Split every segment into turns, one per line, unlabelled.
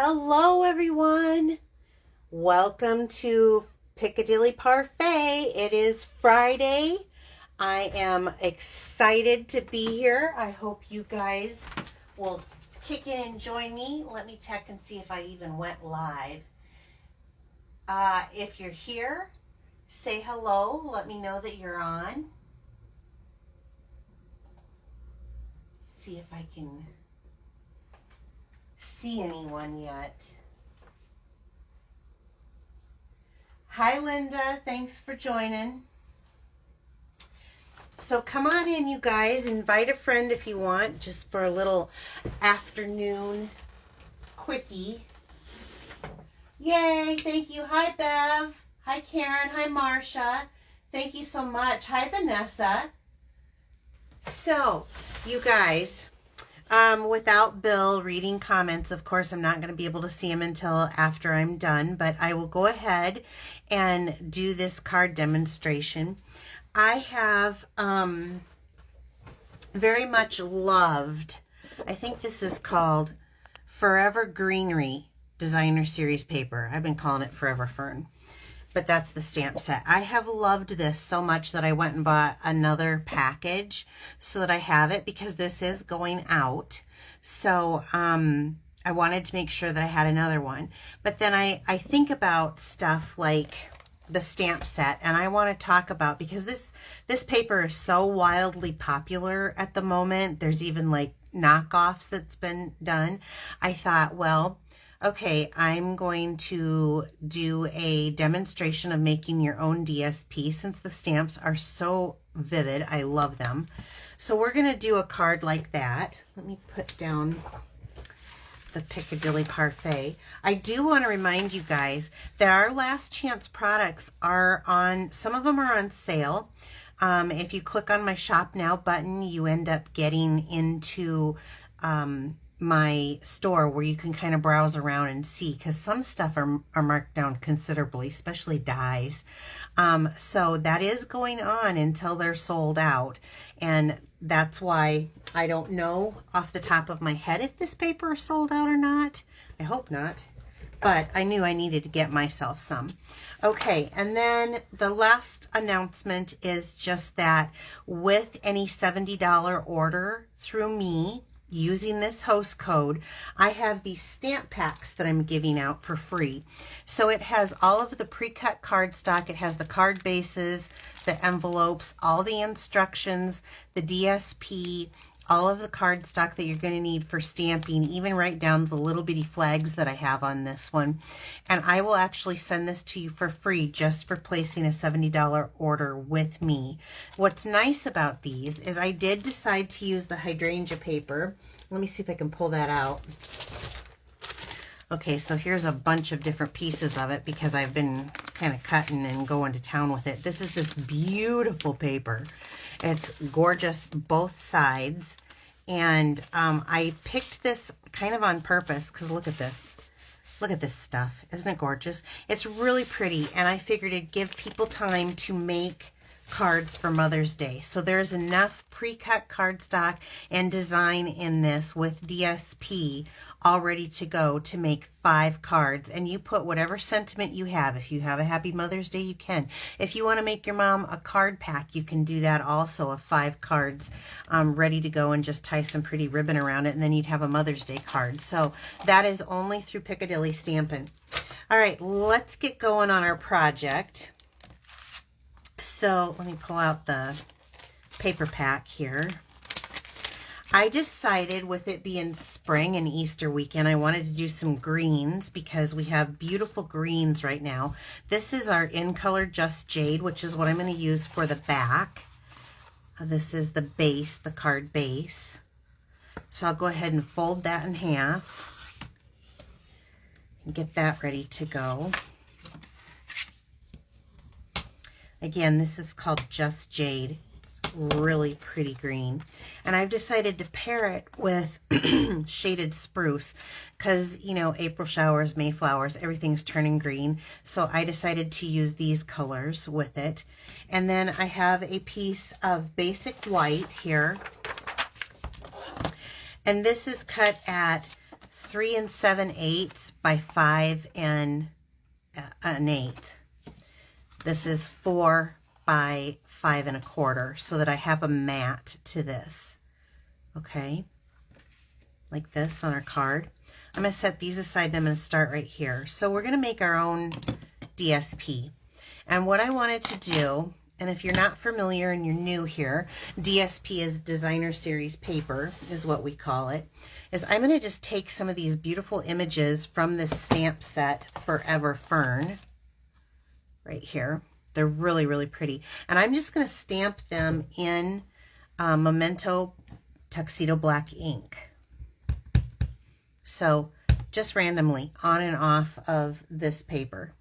Hello everyone, welcome to Piccadilly Parfait. It is Friday. I am excited to be here. I hope you guys will kick in and join me. Let me check and see if I even went live. If you're here, say hello. Let me know that you're on. See if I can see anyone yet. Hi Linda, thanks for joining. So come on in, you guys. Invite a friend if you want, just for a little afternoon quickie. Yay, thank you. Hi Bev. Hi Karen. Hi Marsha. Thank you so much. Hi Vanessa. So, you guys, without Bill reading comments, of course, I'm not going to be able to see him until after I'm done, but I will go ahead and do this card demonstration. I have very much loved, I think this is called Forever Greenery Designer Series paper. I've been calling it Forever Fern, but that's the stamp set. I have loved this so much that I went and bought another package so that I have it, because this is going out. So I wanted to make sure that I had another one. But then I think about stuff like the stamp set, and I want to talk about, because this paper is so wildly popular at the moment. There's even like knockoffs that's been done. I thought, well, okay, I'm going to do a demonstration of making your own DSP, since the stamps are so vivid. I love them. So we're going to do a card like that. Let me put down the Piccadilly Parfait. I do want to remind you guys that our last chance products are on, some of them are on sale. If you click on my shop now button, you end up getting into my store where you can kind of browse around and see, because some stuff are marked down considerably, especially dyes. So that is going on until they're sold out, and that's why I don't know off the top of my head if this paper is sold out or not. I hope not, but I knew I needed to get myself some. Okay, and then the last announcement is just that with any $70 order through me, using this host code, I have these stamp packs that I'm giving out for free. So it has all of the pre-cut cardstock. It has the card bases, the envelopes, all the instructions, the DSP, all of the cardstock that you're going to need for stamping, even right down the little bitty flags that I have on this one. And I will actually send this to you for free just for placing a $70 order with me. What's nice about these is I did decide to use the hydrangea paper. Let me see if I can pull that out. Okay, so here's a bunch of different pieces of it because I've been kind of cutting and going to town with it. This is this beautiful paper. It's gorgeous both sides, and I picked this kind of on purpose because look at this. Look at this stuff. Isn't it gorgeous? It's really pretty, and I figured it'd give people time to make cards for Mother's Day. So there's enough pre-cut cardstock and design in this with DSP all ready to go to make 5 cards. And you put whatever sentiment you have. If you have a happy Mother's Day, you can. If you want to make your mom a card pack, you can do that also, of 5 cards ready to go, and just tie some pretty ribbon around it, and then you'd have a Mother's Day card. So that is only through Piccadilly Stampin'. All right, let's get going on our project. So let me pull out the paper pack here. I decided, with it being spring and Easter weekend, I wanted to do some greens because we have beautiful greens right now. This is our In Color Just Jade, which is what I'm going to use for the back. This is the base, the card base. So I'll go ahead and fold that in half and get that ready to go. Again, this is called Just Jade. It's really pretty green. And I've decided to pair it with shaded spruce because, you know, April showers, May flowers, everything's turning green. So I decided to use these colors with it. And then I have a piece of basic white here. And this is cut at 3 7/8 by 5 1/8. This is 4 by 5 1/4, so that I have a mat to this. Okay, like this on our card. I'm going to set these aside and I'm going to start right here. So we're going to make our own DSP. And what I wanted to do, and if you're not familiar and you're new here, DSP is Designer Series Paper, is what we call it, is I'm going to just take some of these beautiful images from this stamp set, Forever Fern, right here. They're really, really pretty. And I'm just going to stamp them in Memento Tuxedo Black ink. So just randomly on and off of this paper.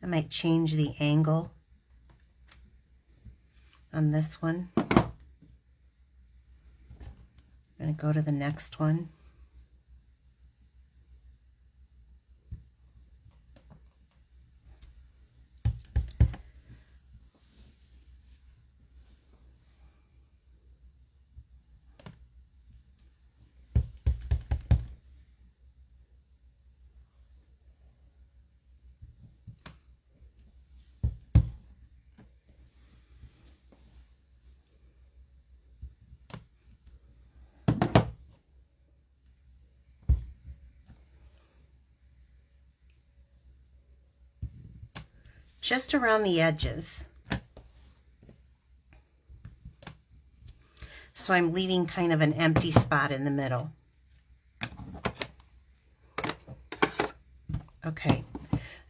I might change the angle on this one. I'm going to go to the next one. Just around the edges. So I'm leaving kind of an empty spot in the middle. Okay,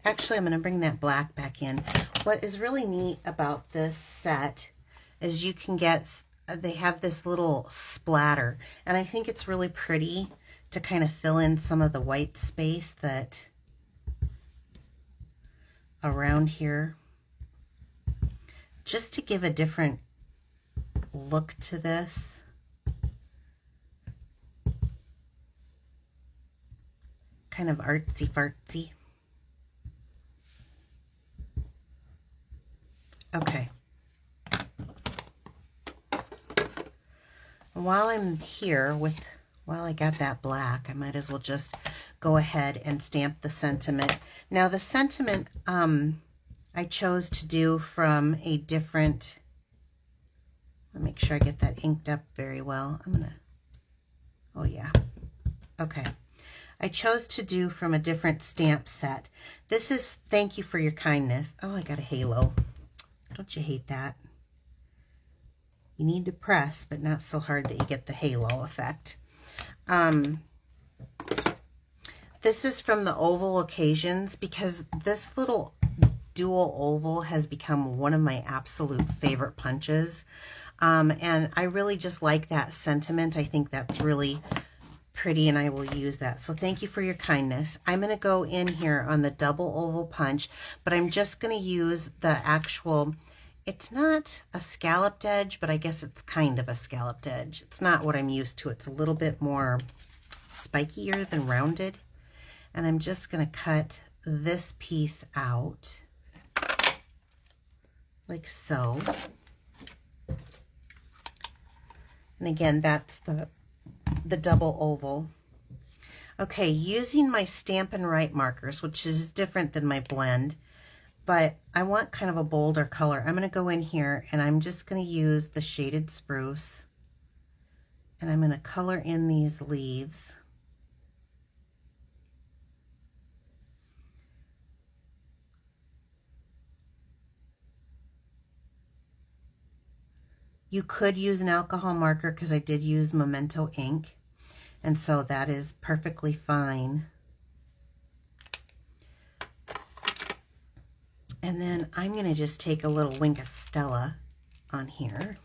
actually I'm going to bring that black back in. What is really neat about this set is you can get, they have this little splatter, and I think it's really pretty to kind of fill in some of the white space that around here, just to give a different look to this. Kind of artsy fartsy. Okay. While I'm here while I got that black, I might as well just go ahead and stamp the sentiment. Now the sentiment I chose to do from a different, I'll make sure I get that inked up very well. Oh yeah, okay. I chose to do from a different stamp set. This is Thank You for Your Kindness. Oh, I got a halo. Don't you hate that? You need to press, but not so hard that you get the halo effect. This is from the Oval Occasions, because this little dual oval has become one of my absolute favorite punches. And I really just like that sentiment. I think that's really pretty, and I will use that. So Thank You for Your Kindness. I'm going to go in here on the double oval punch, but I'm just going to use the actual, it's not a scalloped edge, but I guess it's kind of a scalloped edge. It's not what I'm used to. It's a little bit more spikier than rounded. And I'm just going to cut this piece out like so. And again, that's the double oval. Okay, using my Stampin' Write markers, which is different than my blend, but I want kind of a bolder color. I'm going to go in here and I'm just going to use the shaded Spruce, and I'm going to color in these leaves. You could use an alcohol marker because I did use Memento ink, and so that is perfectly fine. And then I'm going to just take a little Wink of Stella on here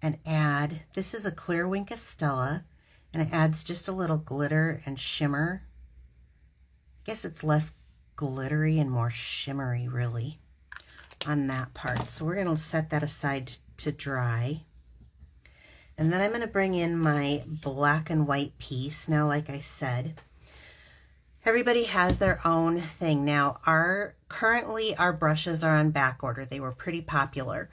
and add, this is a clear Wink of Stella, and it adds just a little glitter and shimmer guess it's less glittery and more shimmery really on that part. So we're going to set that aside to dry. And then I'm going to bring in my black and white piece. Now, like I said, everybody has their own thing. Now, currently our brushes are on back order. They were pretty popular,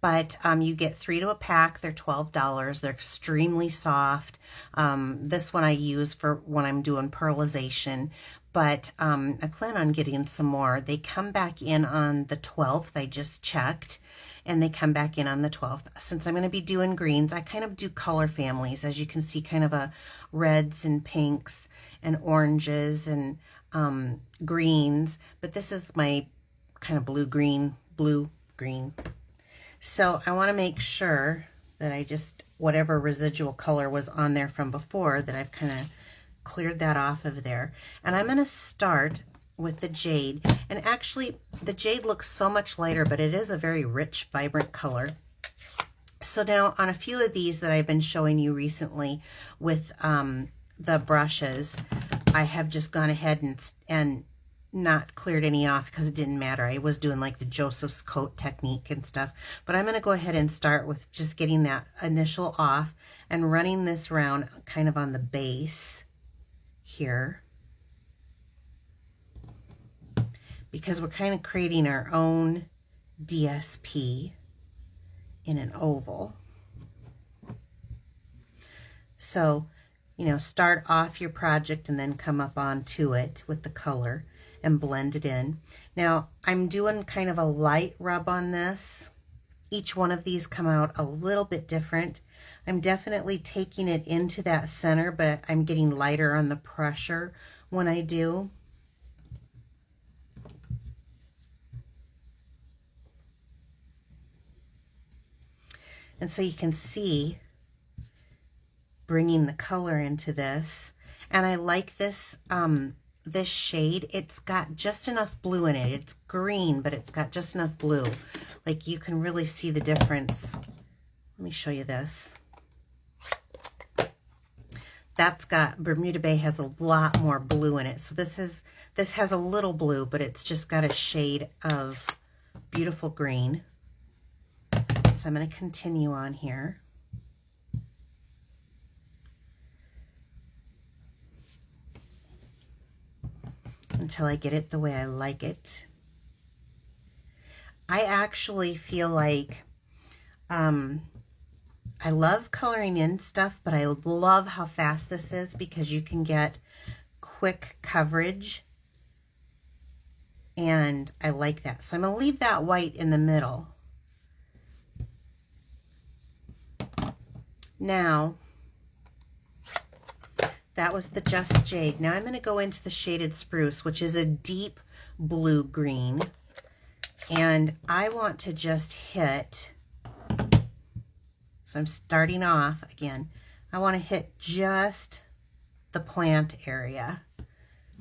but you get 3 to a pack. They're $12. They're extremely soft. This one I use for when I'm doing pearlization, but I plan on getting some more. They come back in on the 12th. I just checked, and they come back in on the 12th. Since I'm going to be doing greens, I kind of do color families, as you can see, kind of a reds and pinks and oranges and greens, but this is my kind of blue green. So I want to make sure that I just, whatever residual color was on there from before, that I've kind of cleared that off of there. And I'm going to start with the jade. And actually, the jade looks so much lighter, but it is a very rich, vibrant color. So now on a few of these that I've been showing you recently with the brushes, I have just gone ahead and not cleared any off because it didn't matter. I was doing like the Joseph's coat technique and stuff, but I'm going to go ahead and start with just getting that initial off and running this around kind of on the base here, because we're kind of creating our own DSP in an oval. So, you know, start off your project and then come up onto it with the color and blend it in. Now, I'm doing kind of a light rub on this. Each one of these come out a little bit different. I'm definitely taking it into that center, but I'm getting lighter on the pressure when I do. And so you can see bringing the color into this. And I like this this shade. It's got just enough blue in it. It's green, but it's got just enough blue. Like, you can really see the difference. Let me show you this. That's got, Bermuda Bay has a lot more blue in it. So this has a little blue, but it's just got a shade of beautiful green. So I'm going to continue on here. Until I get it the way I like it. I actually feel like I love coloring in stuff, but I love how fast this is because you can get quick coverage, and I like that. So I'm going to leave that white in the middle. Now, that was the Just Jade. Now I'm going to go into the shaded Spruce, which is a deep blue green. And I want to just hit, so I'm starting off again, I want to hit just the plant area,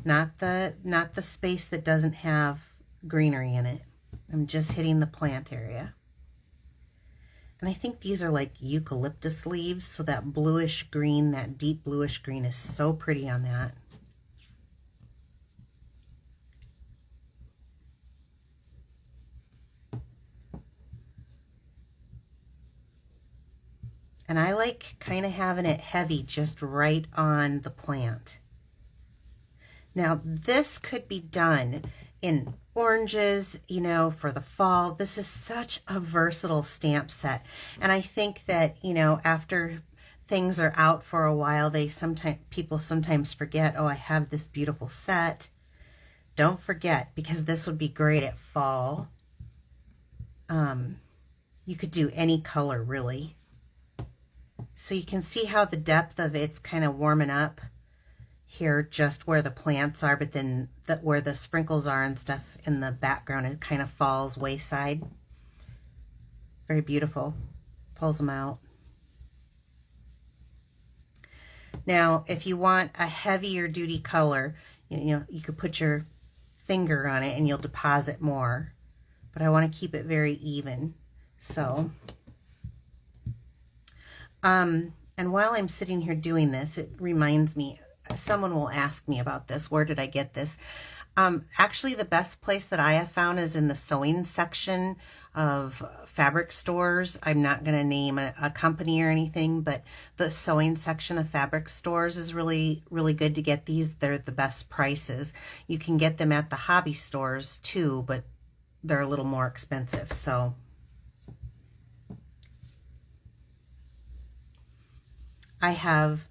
not the space that doesn't have greenery in it. I'm just hitting the plant area. And I think these are like eucalyptus leaves, so that bluish green, that deep bluish green is so pretty on that. And I like kind of having it heavy just right on the plant. Now, this could be done in oranges, you know, for the fall. This is such a versatile stamp set. And I think that, you know, after things are out for a while, people sometimes forget, oh, I have this beautiful set. Don't forget, because this would be great at fall. You could do any color, really. So you can see how the depth of it's kind of warming up here, just where the plants are, but then where the sprinkles are and stuff in the background, it kind of falls wayside. Very beautiful. Pulls them out. Now, if you want a heavier duty color, you know, you could put your finger on it and you'll deposit more. But I want to keep it very even. So, and while I'm sitting here doing this, it reminds me, someone will ask me about this. Where did I get this? Actually, the best place that I have found is in the sewing section of fabric stores. I'm not going to name a company or anything, but the sewing section of fabric stores is really, really good to get these. They're the best prices. You can get them at the hobby stores too, but they're a little more expensive. So I have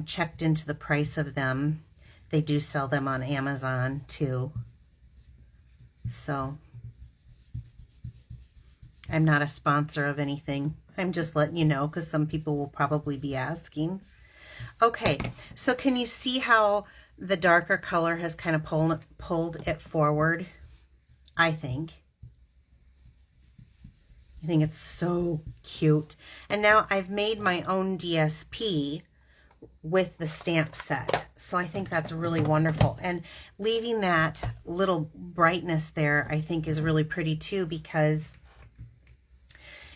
checked into the price of them. They do sell them on Amazon too. So I'm not a sponsor of anything. I'm just letting you know because some people will probably be asking. Okay, so can you see how the darker color has kind of pulled it forward? I think it's so cute. And now I've made my own DSP with the stamp set. So I think that's really wonderful. And leaving that little brightness there, I think is really pretty too, because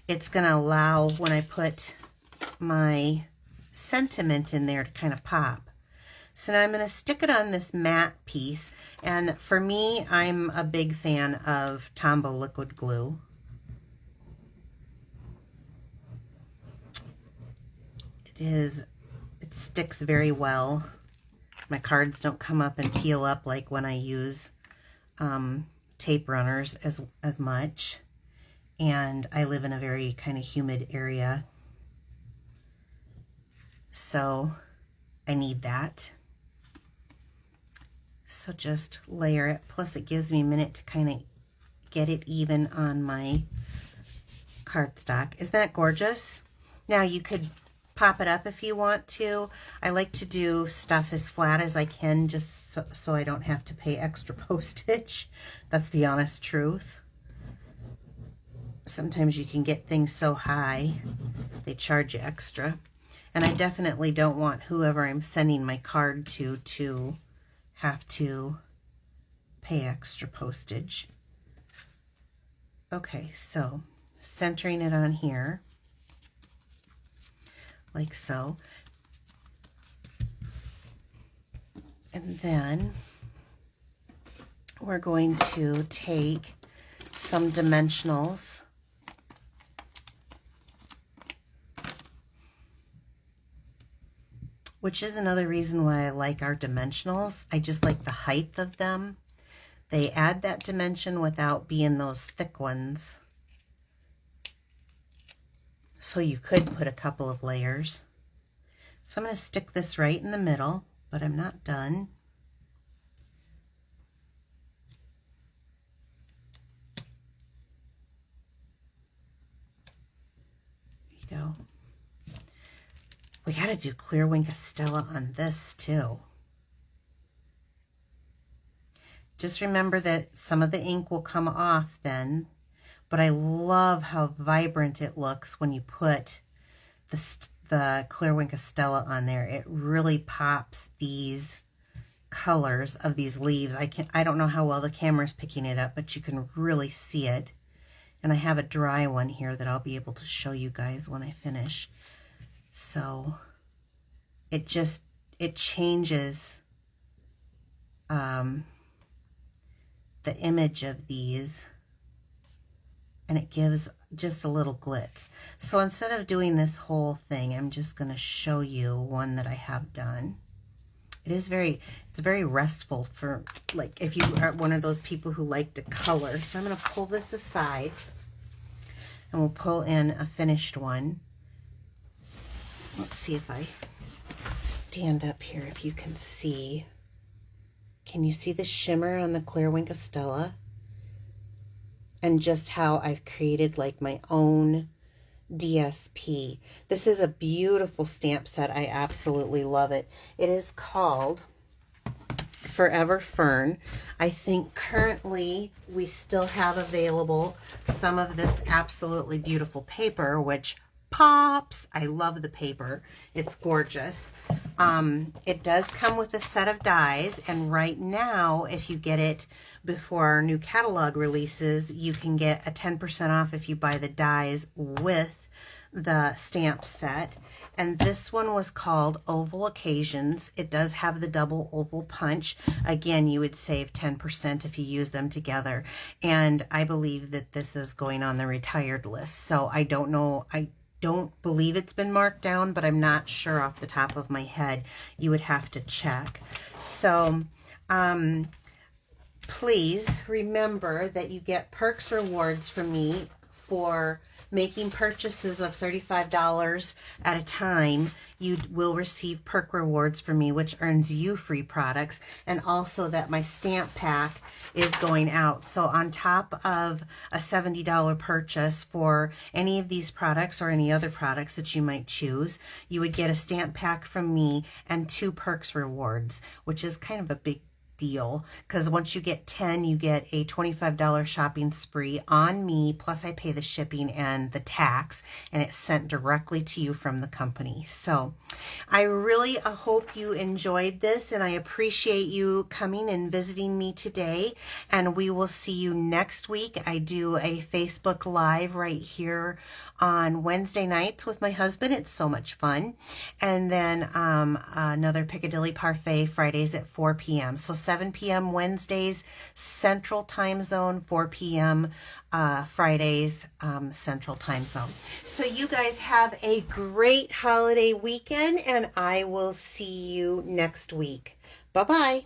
it's going to allow when I put my sentiment in there to kind of pop. So now I'm going to stick it on this matte piece. And for me, I'm a big fan of Tombow liquid glue. It sticks very well. My cards don't come up and peel up like when I use tape runners as much. And I live in a very kind of humid area, so I need that. So just layer it. Plus it gives me a minute to kind of get it even on my cardstock. Isn't that gorgeous? Now you could pop it up if you want to. I like to do stuff as flat as I can, just so I don't have to pay extra postage. That's the honest truth. Sometimes you can get things so high, they charge you extra. And I definitely don't want whoever I'm sending my card to have to pay extra postage. Okay, so centering it on here, like so. And then we're going to take some dimensionals. Which is another reason why I like our dimensionals. I just like the height of them. They add that dimension without being those thick ones. So you could put a couple of layers. So I'm going to stick this right in the middle, but I'm not done. There you go. We got to do Clear Wink Estella on this too. Just remember that some of the ink will come off then, but I love how vibrant it looks when you put the Clear Wink Estella on there. It really pops these colors of these leaves. I don't know how well the camera's picking it up, but you can really see it. And I have a dry one here that I'll be able to show you guys when I finish. So it changes the image of these, and it gives just a little glitz. So instead of doing this whole thing, I'm just going to show you one that I have done. It's very restful for, like, if you are one of those people who like to color. So I'm going to pull this aside and we'll pull in a finished one. Let's see if I stand up here, if you can see. Can you see the shimmer on the Clear Wink Estella? And just how I've created like my own DSP. This is a beautiful stamp set. I absolutely love it. It is called Forever Fern. I think currently we still have available some of this absolutely beautiful paper, which pops. I love the paper. It's gorgeous. It does come with a set of dies, and right now, if you get it before our new catalog releases, you can get a 10% off if you buy the dies with the stamp set. And this one was called Oval Occasions. It does have the double oval punch. Again, you would save 10% if you use them together. And I believe that this is going on the retired list. So I don't know, I don't believe it's been marked down, but I'm not sure off the top of my head. You would have to check. So, please remember that you get perks rewards from me for making purchases of $35 at a time. You will receive perk rewards from me, which earns you free products, and also that my stamp pack is going out. So on top of a $70 purchase for any of these products or any other products that you might choose, you would get a stamp pack from me and 2 perks rewards, which is kind of a big deal, because once you get 10, you get a $25 shopping spree on me, plus I pay the shipping and the tax, and it's sent directly to you from the company. So I really hope you enjoyed this, and I appreciate you coming and visiting me today, and we will see you next week. I do a Facebook Live right here on Wednesday nights with my husband. It's so much fun. And then another Piccadilly Parfait Fridays at 4 p.m. So 7 p.m. Wednesdays, Central Time Zone, 4 p.m. Fridays, Central Time Zone. So you guys have a great holiday weekend, and I will see you next week. Bye-bye.